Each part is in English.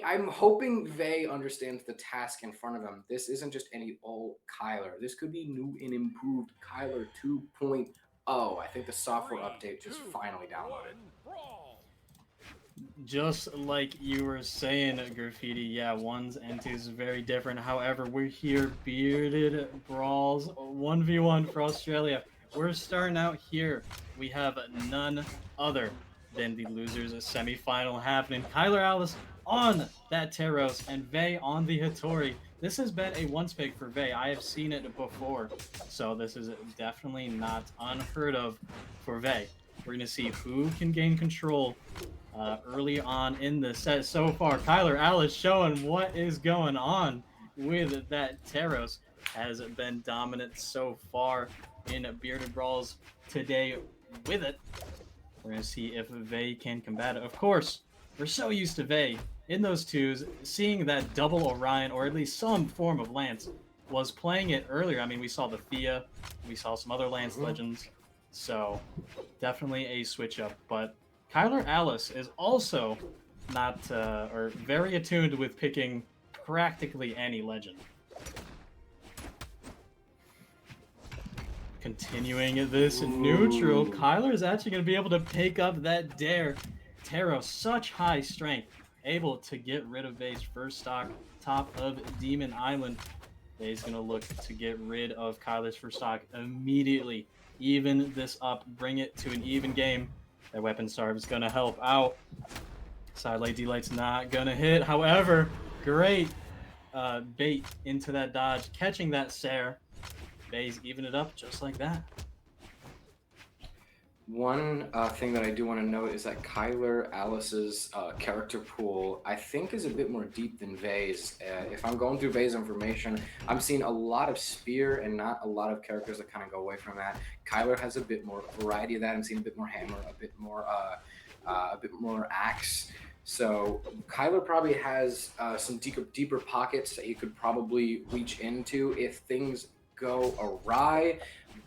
I'm hoping Vey understands the task in front of him. This isn't just any old Kyler. This could be new and improved Kyler 2.0. I think the software update just finally downloaded. Just like you were saying, Graffiti, yeah, ones and twos is very different. However, we're here, bearded brawls, 1v1 for Australia. We're starting out here. We have none other than the losers semifinal happening. Kyler Alice on that Teros and Vey on the Hattori. This has been a once pick for Vey. I have seen it before, so this is definitely not unheard of for Vey. We're going to see who can gain control early on in the set so far. Kyler Alice showing what is going on with that Teros. Has been dominant so far in Bearded Brawls today with it. We're going to see if Vey can combat it. Of course, we're so used to Vey in those twos, seeing that double Orion, or at least some form of Lance, was playing it earlier. I mean, we saw the Thea, we saw some other Lance legends, so definitely a switch up. But Kyler Alice is also not, or very attuned with picking practically any legend. Continuing this neutral, Kyler is actually going to be able to pick up that dare. Taro, such high strength, able to get rid of Vey's first stock top of Demon Island. Vey's going to look to get rid of Kyler's first stock immediately. Even this up, bring it to an even game. That weapon starve is going to help out. Side late D-Light's not going to hit. However, great bait into that dodge, catching that Sare. Vey's even it up just like that. One thing that I do want to note is that Kyler Alice's character pool, I think, is a bit more deep than Vey's. If I'm going through Vey's information, I'm seeing a lot of spear and not a lot of characters that kind of go away from that. Kyler has a bit more variety of that. I'm seeing a bit more hammer, a bit more axe. So Kyler probably has some deeper pockets that he could probably reach into if things go awry,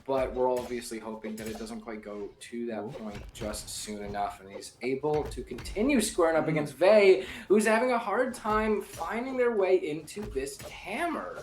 but we're obviously hoping that it doesn't quite go to that point just soon enough, and he's able to continue squaring up against Vey, who's having a hard time finding their way into this hammer.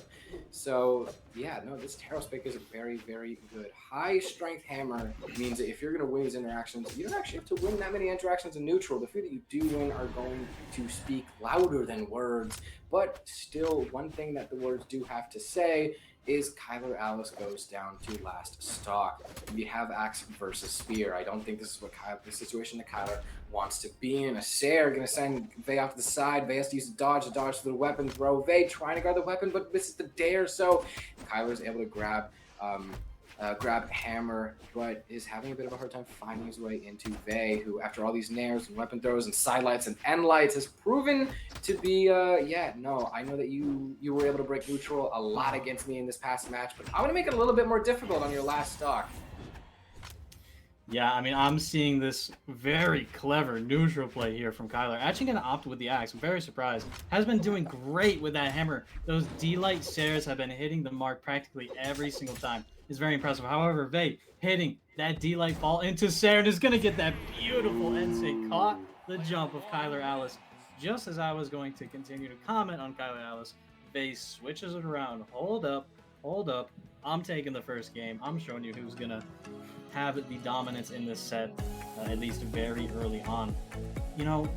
So yeah, no, this Teros pick is a very, very good. High strength hammer means that if you're going to win these interactions, you don't actually have to win that many interactions in neutral. The few that you do win are going to speak louder than words, but still, one thing that the words do have to say is Kyler Alice goes down to last stock. We have axe versus spear. I don't think this is what the situation that Kyler wants to be in. A Sare gonna send Vey off to the side. Vey has to use the dodge to the weapon throw. Vey trying to guard the weapon, but misses the dare. So Kyler's able to grab hammer, but is having a bit of a hard time finding his way into Vey, who after all these nairs and weapon throws and side lights and end lights has proven to be I know that you were able to break neutral a lot against me in this past match, but I'm gonna make it a little bit more difficult on your last stock. Yeah, I mean, I'm seeing this very clever neutral play here from Kyler. Actually going to opt with the axe. I'm very surprised. Has been doing great with that hammer. Those D-Light Sares have been hitting the mark practically every single time. It's very impressive. However, Vey hitting that D-Light fall into Sare and is going to get that beautiful end state. Caught the jump of Kyler Alice. Just as I was going to continue to comment on Kyler Alice, Vey switches it around. Hold up. I'm taking the first game. I'm showing you who's going to have the dominance in this set, at least very early on. You know,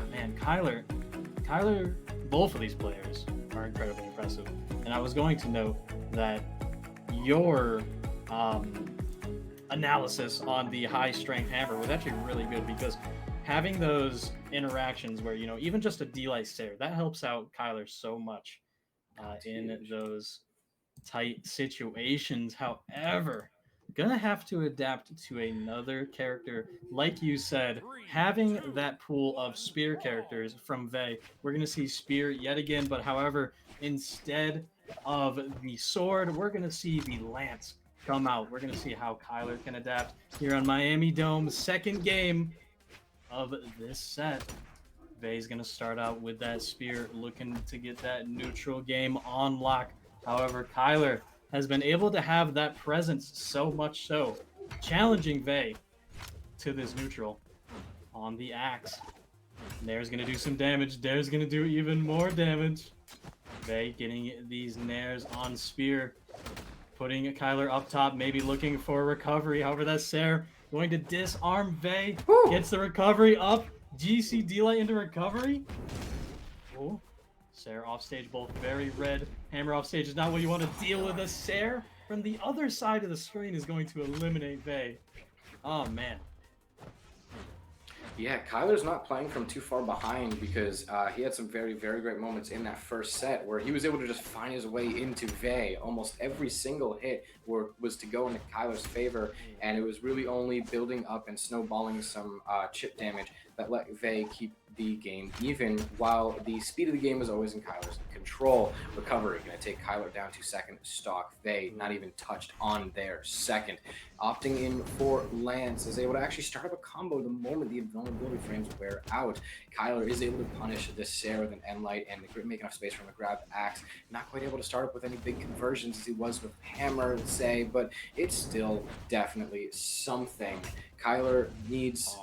man, Kyler, both of these players are incredibly impressive. And I was going to note that your analysis on the high strength hammer was actually really good, because having those interactions where, you know, even just a D-Light Sare, that helps out Kyler so much in those tight situations. However, gonna have to adapt to another character. Like you said, having that pool of spear characters from Vey, we're gonna see spear yet again, but however, instead of the sword, we're gonna see the lance come out. We're gonna see how Kyler can adapt here on Miami Dome. Second game of this set. Vey's gonna start out with that spear, looking to get that neutral game on lock. However, Kyler has been able to have that presence so much so, challenging Vey to this neutral on the axe. Nair's gonna do some damage. Dare's gonna do even more damage. Vey getting these Nairs on Spear. Putting Kylar up top, maybe looking for a recovery. However, that's Sair going to disarm Vey. Woo! Gets the recovery up. GC D-Light into recovery. Oh, Sair off stage, both very red. Hammer off stage is not what you want to deal with. A Sair from the other side of the screen is going to eliminate Vey. Oh, man. Yeah, Kyler's not playing from too far behind because he had some very, very great moments in that first set where he was able to just find his way into Vey. Almost every single hit was to go into Kyler's favor, and it was really only building up and snowballing some chip damage that let Vey keep the game even, while the speed of the game was always in Kyler's control. Recovery going to take Kyler down to second stock. Vey not even touched on their second. Opting in for Lance is able to actually start up a combo the moment the invulnerability frames wear out. Kyler is able to punish the Sair with an N-Light and make enough space for him to grab Axe. Not quite able to start up with any big conversions as he was with Hammer, say, but it's still definitely something. Kyler needs...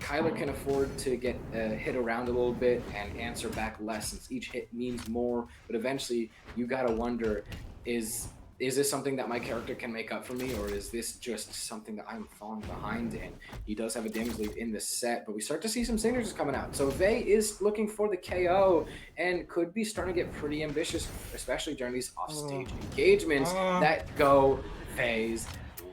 Kyler can afford to get hit around a little bit and answer back less since each hit means more, but eventually you gotta wonder, is this something that my character can make up for me, or is this just something that I'm falling behind in? He does have a damage lead in this set, but we start to see some signatures coming out. So Vey is looking for the KO and could be starting to get pretty ambitious, especially during these offstage engagements that go Vey's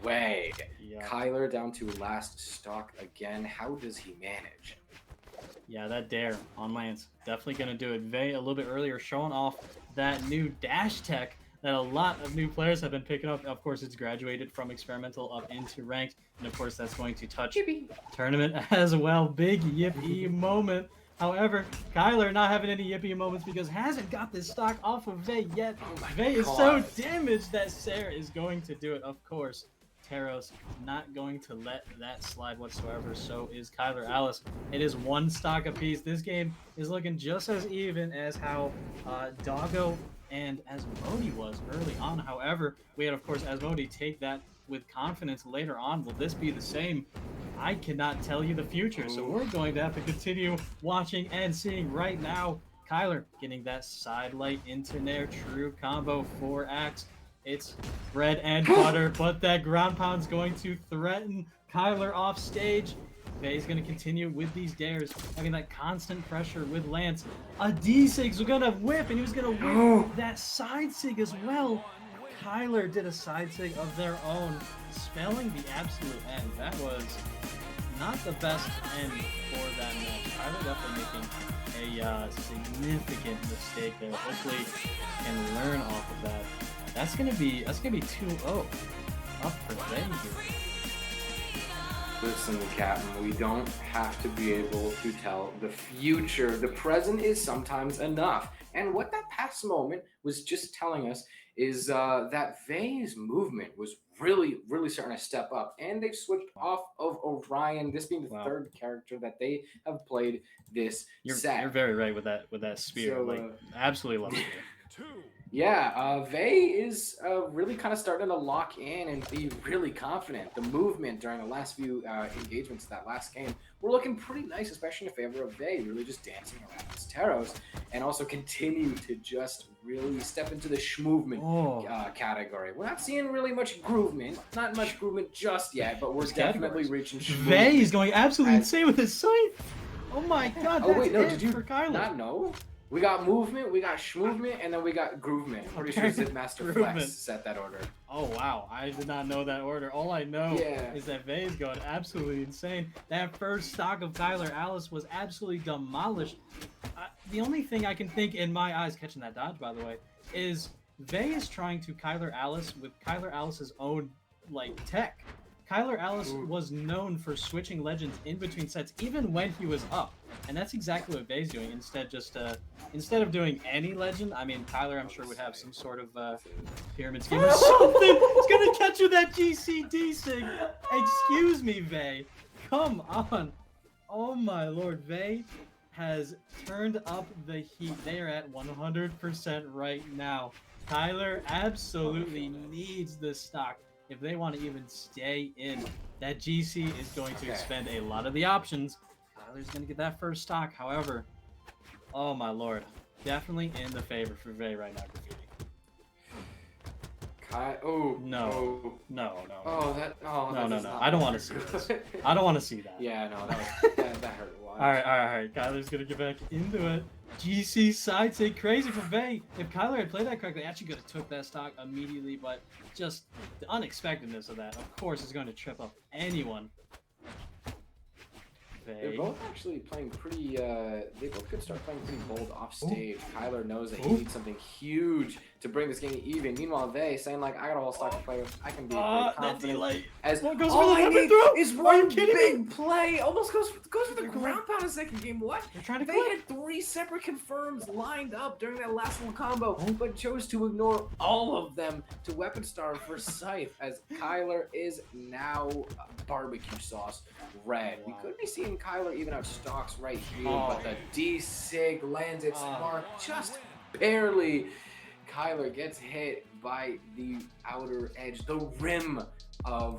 way. Yeah. Kyler down to last stock again. How does he manage? Yeah, that Dare on Lance. Definitely going to do it. Vey a little bit earlier showing off that new dash tech that a lot of new players have been picking up. Of course, it's graduated from experimental up into ranked. And of course, that's going to touch tournament as well. Big yippee moment. However, Kyler not having any yippee moments because hasn't got this stock off of Vey yet. Vey is so damaged that Sair is going to do it, of course. Teros not going to let that slide whatsoever. So is Kylar Alice. It is one stock apiece. This game is looking just as even as how Doggo and Asmodee was early on. However, we had, of course, Asmodee take that with confidence later on. Will this be the same? I cannot tell you the future. So we're going to have to continue watching and seeing right now. Kylar getting that side light into Nair. True combo for Axe. It's bread and butter, but that ground pound's going to threaten Kylar off stage. Vey's going to continue with these dares, having that constant pressure with Lance. A D-Sig's going to whip, and he was going to whip that side sig as well. Kylar did a side sig of their own, spelling the absolute end. That was not the best end for that match. Kylar definitely making a significant mistake there. Hopefully can learn off of that. That's gonna be 2-0 up for Vey here. Listen, Captain, we don't have to be able to tell the future. The present is sometimes enough. And what that past moment was just telling us is that Vey's movement was really, really starting to step up. And they've switched off of Orion, this being the third character that they have played this set. You're very right with that spear. So, absolutely love it. Yeah, Vey is really kind of starting to lock in and be really confident. The movement during the last few engagements of that last game were looking pretty nice, especially in favor of Vey, really just dancing around his Teros, and also continue to just really step into the schmovement category. We're not seeing really much groovement, not much groovement just yet, but we're definitely reaching schmovement. Vey is going absolutely insane with his scythe. Oh my god, that's did you for Kylar. Not know? We got movement, we got schmovement, and then we got groovement. Pretty sure Zip Master Flex set that order. Oh wow, I did not know that order. All I know is that Vey is going absolutely insane. That first stock of Kylar Alice was absolutely demolished. The only thing I can think in my eyes, catching that dodge by the way, is Vey is trying to Kylar Alice with Kylar Alice's own tech. Kylar Alice was known for switching legends in between sets, even when he was up. And that's exactly what Vey's doing. Instead of doing any legend, I mean, Kylar, I'm sure, would have some sort of pyramid scheme or something. It's going to catch you that GCD sig. Excuse me, Vey. Come on. Oh, my lord. Vey has turned up the heat. They are at 100% right now. Kylar absolutely needs this stock. If they want to even stay in, that GC is going to expend a lot of the options. Kyler's gonna get that first stock. However, oh my lord, definitely in the favor for Vay right now, Graffiti. Oh No. oh. No. Oh, No. I don't want to see this. I don't want to see that. Yeah, no, that hurt a lot. All right. Kyler's gonna get back into it. GC side say crazy for Vay. If Kyler had played that correctly, actually could have took that stock immediately, but just the unexpectedness of that, of course, is going to trip up anyone. They're both actually playing pretty, they both could start playing pretty bold off stage. Kyler knows that he needs something huge to bring this game even. Meanwhile, Vay saying like, I got a whole stock to play with. I can be confident. As what goes all for the I weapon need throw? is Are you one kidding me? big play. Almost goes for the ground pound in the second game. What? They're trying to They clip. had 3 separate confirms lined up during that last one combo, but chose to ignore all of them to weapon star for Scythe, as Kyler is now barbecue sauce red. We could be seeing Kyler even out stocks right here, but the D-Sig lands its mark just barely. Kyler gets hit by the outer edge, the rim of